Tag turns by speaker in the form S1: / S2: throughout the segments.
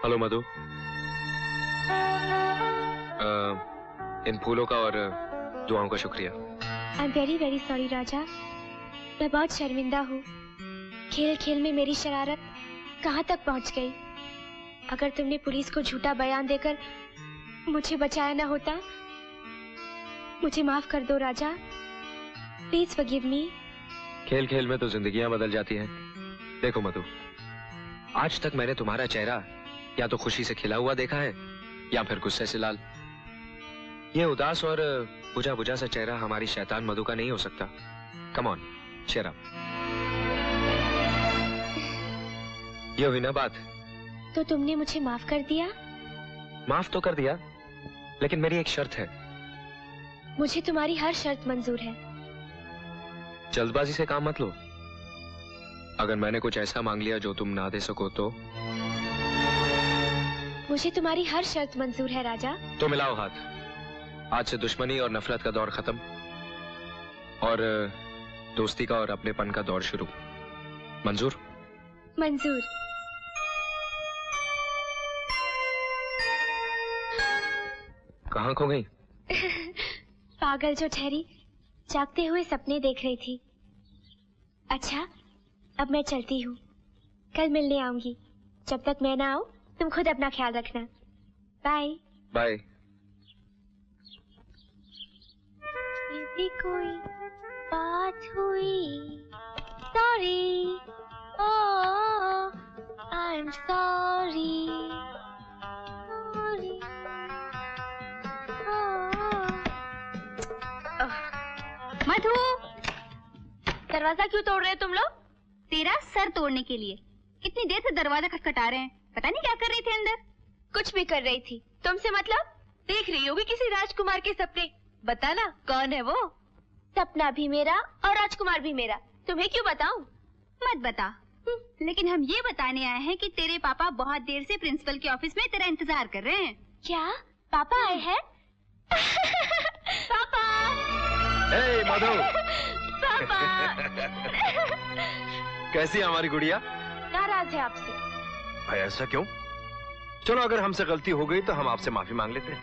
S1: Hello मधु। इन फूलों का और दुआओं का शुक्रिया।
S2: I am very very sorry Raja, मैं बहुत शर्मिंदा हूँ। खेल खेल में मेरी शरारत कहाँ तक पहुँच गई। अगर तुमने पुलिस को झूठा बयान देकर मुझे बचाया ना होता, मुझे माफ कर दो राजा, प्लीज फॉरगिव मी।
S1: खेल खेल में तो जिंदगियां बदल जाती हैं। देखो मधु, आज तक मैंने तुम्हारा चेहरा या तो खुशी से खिला हुआ देखा है या फिर गुस्से से लाल। ये उदास और बुझा बुझा सा चेहरा हमारी शैतान मधु का नहीं हो सकता। कम ऑन, चेहरा। ये हुई ना बात।
S2: तो तुमने मुझे माफ कर दिया?
S1: माफ तो कर दिया, लेकिन मेरी एक शर्त है।
S2: मुझे तुम्हारी हर शर्त मंजूर है।
S1: जल्दबाजी से काम मत लो। अगर मैंने कुछ ऐसा मांग लिया जो तुम ना दे सको तो?
S2: मुझे तुम्हारी हर शर्त मंजूर है राजा।
S1: तो मिलाओ हाथ। आज से दुश्मनी और नफरत का दौर खत्म और दोस्ती का और अपनेपन का दौर शुरू। मंजूर?
S2: मंजूर।
S1: कहाँ खो गई?
S2: पागल जो ठहरी, जागते हुए सपने देख रही थी। अच्छा, अब मैं चलती हूँ, कल मिलने आऊंगी। जब तक मैं ना आऊँ तुम खुद अपना ख्याल रखना। Bye
S1: bye.
S2: यदि कोई बात हुई, sorry, oh I am sorry, sorry.
S3: Madhu,
S2: दरवाजा क्यों तोड़ रहे हो तुम लोग?
S3: तेरा सर तोड़ने के लिए। कितनी देर से दरवाजा खटखटा रहे हैं, पता नहीं क्या कर रही थी अंदर।
S2: कुछ भी कर रही थी, तुमसे मतलब? देख रही होगी किसी राजकुमार के सपने। बताना कौन है वो? सपना भी मेरा और राजकुमार भी मेरा, तुम्हें क्यों बताऊं?
S3: मत बता। लेकिन हम ये बताने आए हैं कि तेरे पापा बहुत देर से प्रिंसिपल के ऑफिस में तेरा इंतजार कर रहे हैं।
S2: क्या पापा आए हैं? पापा!
S1: हे मधु!
S2: पापा!
S1: कैसी है हमारी गुड़िया?
S2: नाराज है आपसे।
S4: भाई ऐसा क्यों? चलो अगर हमसे गलती हो गई तो हम आपसे माफी मांग लेते हैं।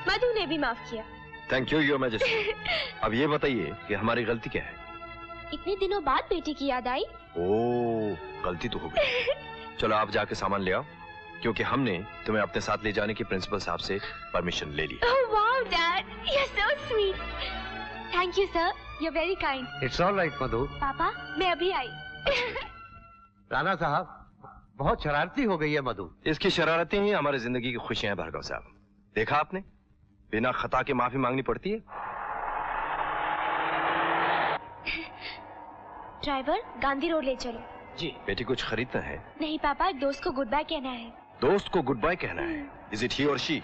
S2: मधु ने भी माफ किया।
S4: Thank you your majesty. अब ये बताइए कि हमारी गलती क्या है?
S2: इतने दिनों बाद बेटी की याद आई।
S4: ओह, गलती तो हो गई। चलो आप जाके सामान ले आओ, क्योंकि हमने तुम्हें अपने साथ ले जाने की प्रिंसिपल साहब से परमिशन ले ली।
S2: Oh wow dad, you are so sweet. Thank you sir, you are very kind.
S5: It's all right Madhu.
S2: पापा, मैं अभी आई।
S5: राणा साहब, बहुत शरारती हो गई है मधु।
S4: इसकी शरारतें ही हमारी जिंदगी की खुशियां हैं भार्गव साहब। देखा आपने, बिना खता के माफी मांगनी पड़ती है।
S2: ड्राइवर, गांधी रोड ले चलो।
S4: जी। बेटी कुछ खरीदना है?
S2: नहीं पापा, एक दोस्त को गुड बाय कहना है।
S4: दोस्त को गुड बाय कहना है? इज इट ही और शी?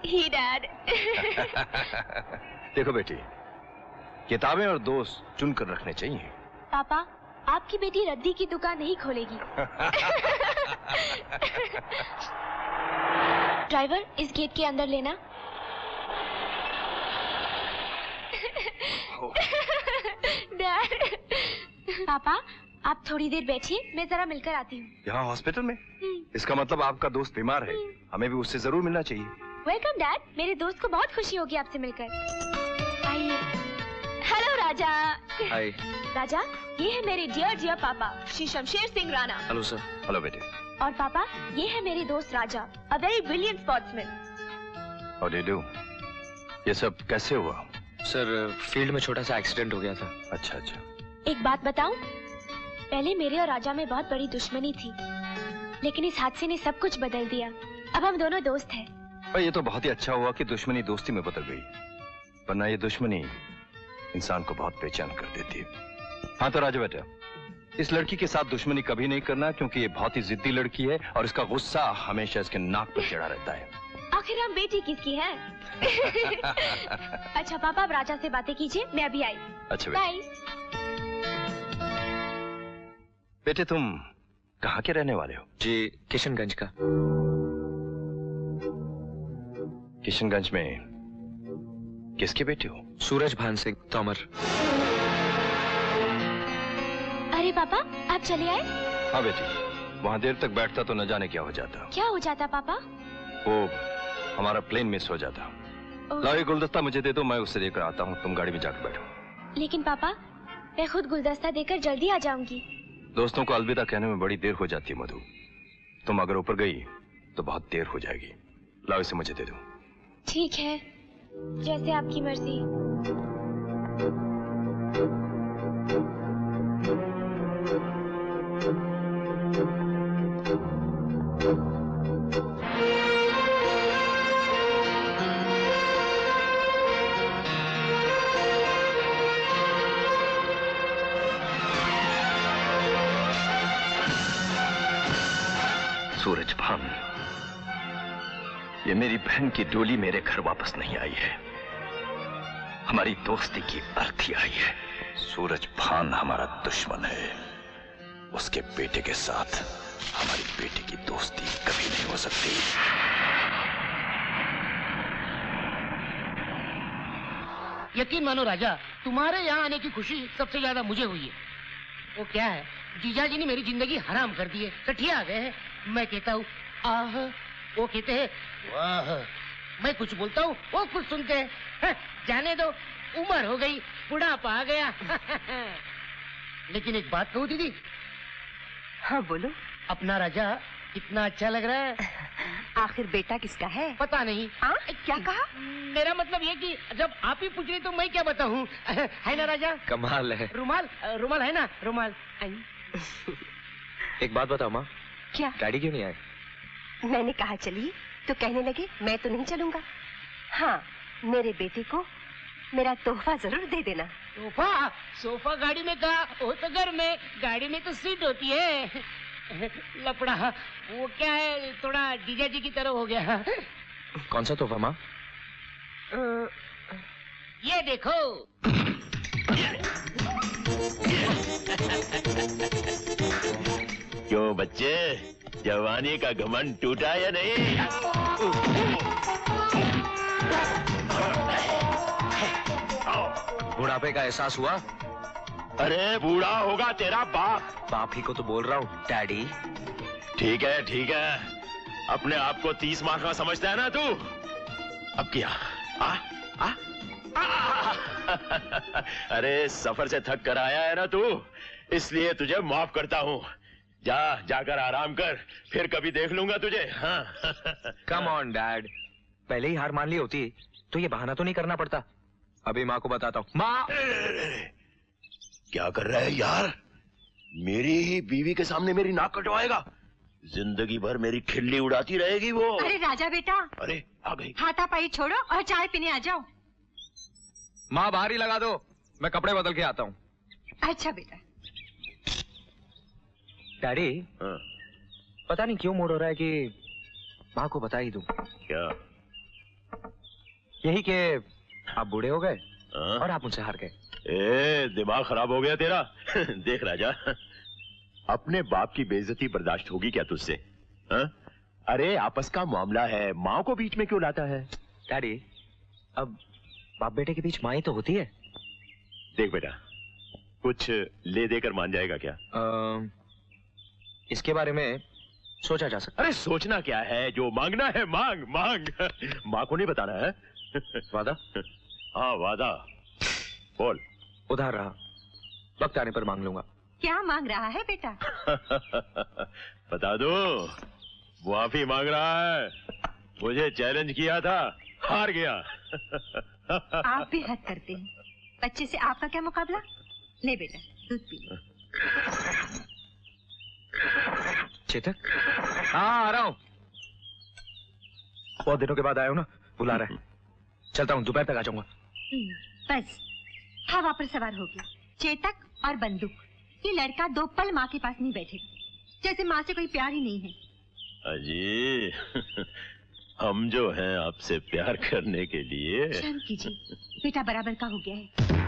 S2: He dad.
S4: देखो बेटी, किताबें और दोस्त चुनकर रखने चाहिए।
S2: पापा, आपकी बेटी रद्दी की दुकान नहीं खोलेगी। ड्राइवर, इस गेट के अंदर लेना। डैड। पापा, आप थोड़ी देर बैठिए, मैं जरा मिलकर आती हूँ।
S4: यहाँ हॉस्पिटल में? इसका मतलब आपका दोस्त बीमार है, हमें भी उससे जरूर मिलना चाहिए।
S2: वेलकम डैड, मेरे दोस्त को बहुत खुशी होगी आपसे मिलकर। आइए। हेलो राजा।
S1: हाय।
S2: राजा, ये है मेरे डियर पापा Shri Shamsher Singh Rana.
S1: Hello sir.
S4: Hello बेटे।
S2: और पापा, ये है मेरे दोस्त Raja, a very brilliant sportsman.
S4: How do you? ये सब कैसे हुआ?
S1: सर, फील्ड में छोटा सा एक्सीडेंट हो गया था।
S4: अच्छा अच्छा।
S2: एक बात बताऊं? पहले मेरे और राजा में बहुत बड़ी दुश्मनी थी, लेकिन इस हादसे ने सब कुछ बदल दिया। अब हम दोनों दोस्त हैं।
S4: पर ये तो बहुत ही अच्छा हुआ कि दुश्मनी दोस्ती में बदल गई, वरना ये दुश्मनी इंसान को बहुत बेचैन कर देती है। हाँ तो राजा बेटा, इस लड़की के साथ दुश्मनी कभी नहीं करना, क्योंकि ये बहुत ही जिद्दी लड़की है और इसका गुस्सा हमेशा इसके नाक पर चढ़ा रहता है।
S2: आखिर हम बेटी किसकी हैं? अच्छा पापा, अब राजा से बातें कीजिए, मैं अभी आई।
S4: अच्छा
S2: बाय।
S4: बेटे, तुम कहाँ के रहने वाले हो?
S1: जी, किशनगंज का।
S4: किशनगंज में किसके बेटे हो?
S1: सूरज भान सिंह तोमर।
S2: अरे पापा, आप चले आए?
S4: हाँ बेटी, वहां देर तक बैठता तो न जाने क्या हो जाता।
S2: क्या हो जाता पापा?
S4: वो हमारा प्लेन मिस हो जाता। लाओ ये गुलदस्ता मुझे दे दो, मैं उससे लेकर आता हूँ, तुम गाड़ी में जाकर बैठो।
S2: लेकिन पापा, मैं खुद गुलदस्ता देकर जल्दी आ जाऊंगी।
S4: दोस्तों को अलविदा कहने में बड़ी देर हो जाती है मधु। तुम अगर ऊपर गई तो बहुत देर हो जाएगी। लाओ इसे मुझे दे दो।
S2: ठीक है, जैसे आपकी मर्जी।
S4: सूरज भान, ये मेरी बहन की डोली मेरे घर वापस नहीं आई है, हमारी दोस्ती की अर्थी आई है। सूरज भान हमारा दुश्मन है, उसके बेटे के साथ हमारी बेटी की दोस्ती कभी नहीं हो सकती।
S6: यकीन मानो राजा, तुम्हारे यहाँ आने की खुशी सबसे ज्यादा मुझे हुई है। वो क्या है, जीजा जी ने मेरी जिंदगी हराम कर दी है, सठिया आ गए हैं। मैं कहता हूँ आह, वो कहते हैं वाह। मैं कुछ बोलता हूँ, वो कुछ सुनते हैं। जाने दो, उम्र हो गई, बुढ़ापा आ गया। लेकिन एक बात कहूँ दीदी।
S7: हाँ बोलो।
S6: अपना राजा कितना अच्छा लग रहा है।
S7: आखिर बेटा किसका है?
S6: पता नहीं।
S7: क्या कहा?
S6: मेरा मतलब ये कि जब आप ही पूछ रही तो मैं क्या बताऊं। है ना राजा?
S1: कमाल है।
S6: रुमाल रुमाल है ना? रुमाल।
S1: एक बात बताओ माँ,
S7: क्या?
S1: डैडी क्यों नहीं आए?
S7: मैंने कहा चलिए तो कहने लगे मैं तो नहीं चलूंगा। हाँ, मेरे बेटे को मेरा तोहफा जरूर दे देना।
S6: तोहफा? सोफा गाड़ी में कहा, वो तो घर में, गाड़ी में तो सीट होती है। लपड़ा, वो क्या है, थोड़ा जीजा जी की तरह हो गया।
S1: कौन सा तोहफा माँ?
S6: ये देखो।
S8: क्यों बच्चे, जवानी का घमंड टूटा या नहीं?
S1: बुढ़ापे का एहसास हुआ?
S8: अरे बूढ़ा होगा तेरा बाप।
S1: बाप ही को तो बोल रहा हूँ डैडी।
S8: ठीक है, अपने आप को 30 माह का समझता है ना तू? अब क्या? अरे सफर से थक कर आया है ना तू, इसलिए तुझे माफ करता हूँ। जाकर आराम कर, फिर कभी देख लूंगा तुझे। हाँ।
S1: कम ऑन डैड, पहले ही हार मान ली होती तो ये बहाना तो नहीं करना पड़ता। अभी माँ को बताता हूँ। माँ!
S8: क्या कर रहा है यार? मेरी ही बीवी के सामने मेरी नाक कटवाएगा? जिंदगी भर मेरी खिल्ली उड़ाती रहेगी वो।
S7: अरे राजा बेटा,
S8: अरे आ गई।
S7: हाथापाई छोड़ो और चाय पीने आ जाओ।
S1: माँ बाहर ही लगा दो, मैं कपड़े बदल के आता हूँ।
S7: अच्छा बेटा।
S1: डैडी,
S8: हाँ।
S1: पता नहीं क्यों मूड हो रहा है कि माँ को बता ही दूं।
S8: क्या?
S1: यही कि आप बूढ़े हो गए
S8: हाँ?
S1: और आप मुझसे हार गए।
S8: दिमाग खराब हो गया तेरा। देख राजा, अपने बाप की बेइज्जती बर्दाश्त होगी क्या तुझसे? हाँ? अरे आपस का मामला है, माँ को बीच में क्यों लाता है?
S1: डैडी, अब बाप बेटे के बीच माँ ही तो होती है।
S8: देख बेटा, कुछ ले देकर मान जाएगा क्या?
S1: इसके बारे में सोचा जा सकता।
S8: अरे सोचना क्या है, जो मांगना है मांग मांग। माँ को नहीं बताना है।
S1: वादा?
S8: हाँ वादा, बोल।
S1: उधार रहा, वक्त आने पर मांग लूंगा।
S7: क्या मांग रहा है बेटा?
S8: बता दो, माफी मांग रहा है। मुझे चैलेंज किया था, हार गया।
S7: आप भी हद करते हैं, बच्चे से आपका क्या मुकाबला? ले बेटा, दूध पी ले।
S1: चेतक? हाँ आ रहा हूँ। बहुत दिनों के बाद आया हूँ ना, बुला रहा है। चलता हूँ, दोपहर तक आ जाऊंगा।
S7: बस हवा पर सवार हो गया। चेतक और बंदूक, ये लड़का 2 पल माँ के पास नहीं बैठेगा, जैसे माँ से कोई प्यार ही नहीं है।
S8: अजी, हम जो हैं आपसे प्यार करने के लिए।
S7: शर्म कीजिए, बेटा बराबर का हो गया है।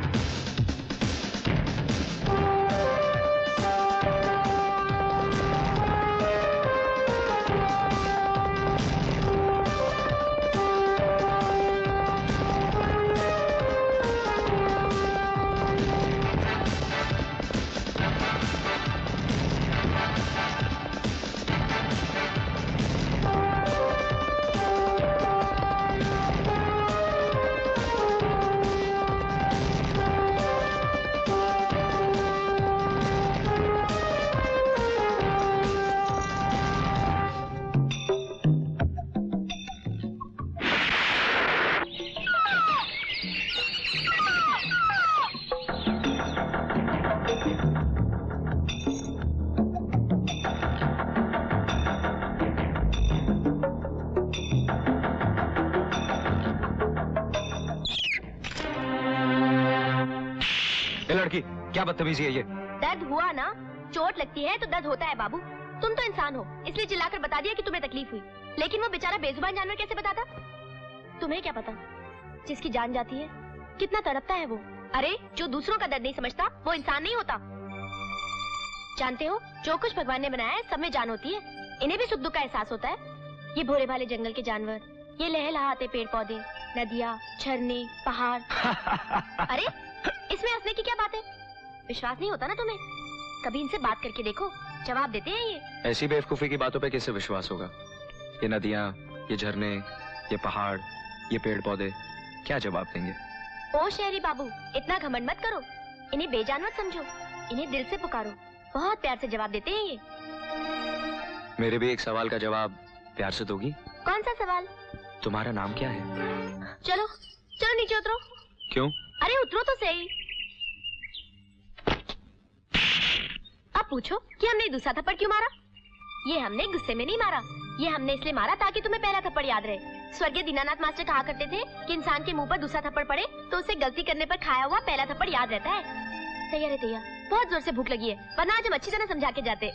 S1: ये लड़की क्या बदतमीजी है ये?
S2: दर्द हुआ ना, चोट लगती है तो दर्द होता है बाबू। तुम तो इंसान हो, इसलिए चिल्लाकर बता दिया कि तुम्हें तकलीफ हुई। लेकिन वो बेचारा बेजुबान जानवर कैसे बताता? तुम्हें क्या पता, जिसकी जान जाती है कितना तड़पता है वो। अरे जो दूसरों का दर्द नहीं समझता वो इंसान नहीं होता। जानते हो, जो कुछ भगवान ने बनाया है सब में जान होती है। इन्हें भी सुख दुख का एहसास होता है। ये भोले भाले जंगल के जानवर, ये लहलहाते पेड़ पौधे, नदियाँ, झरने, पहाड़। अरे इसमें हंसने की क्या बात है? विश्वास नहीं होता ना तुम्हें? कभी इनसे बात करके देखो, जवाब देते हैं ये।
S1: ऐसी बेवकूफी की बातों पे किससे विश्वास होगा? ये नदियाँ, ये झरने, ये पहाड़, ये पेड़ पौधे क्या जवाब देंगे?
S2: ओ शहरी बाबू, इतना घमंड मत करो। इन्हें बेजान मत समझो, इन्हें दिल से पुकारो। बहुत प्यार से जवाब देते हैं ये।
S1: मेरे भी एक सवाल का जवाब प्यार से दोगी?
S2: कौन सा सवाल?
S1: तुम्हारा नाम क्या है?
S2: चलो चलो नीचे उतरो।
S1: क्यों?
S2: अरे उतरो तो सही। अब पूछो कि हमने दूसरा थप्पड़ क्यों मारा? ये हमने गुस्से में नहीं मारा, ये हमने इसलिए मारा ताकि तुम्हें पहला थप्पड़ याद रहे। स्वर्गीय दीनानाथ मास्टर कहा करते थे कि इंसान के मुंह पर दूसरा थप्पड़ पड़े तो उसे गलती करने पर खाया हुआ पहला थप्पड़ याद रहता है। तैयार है तैयार, बहुत जोर से भूख लगी है, वरना आज हम अच्छी तरह समझा के जाते।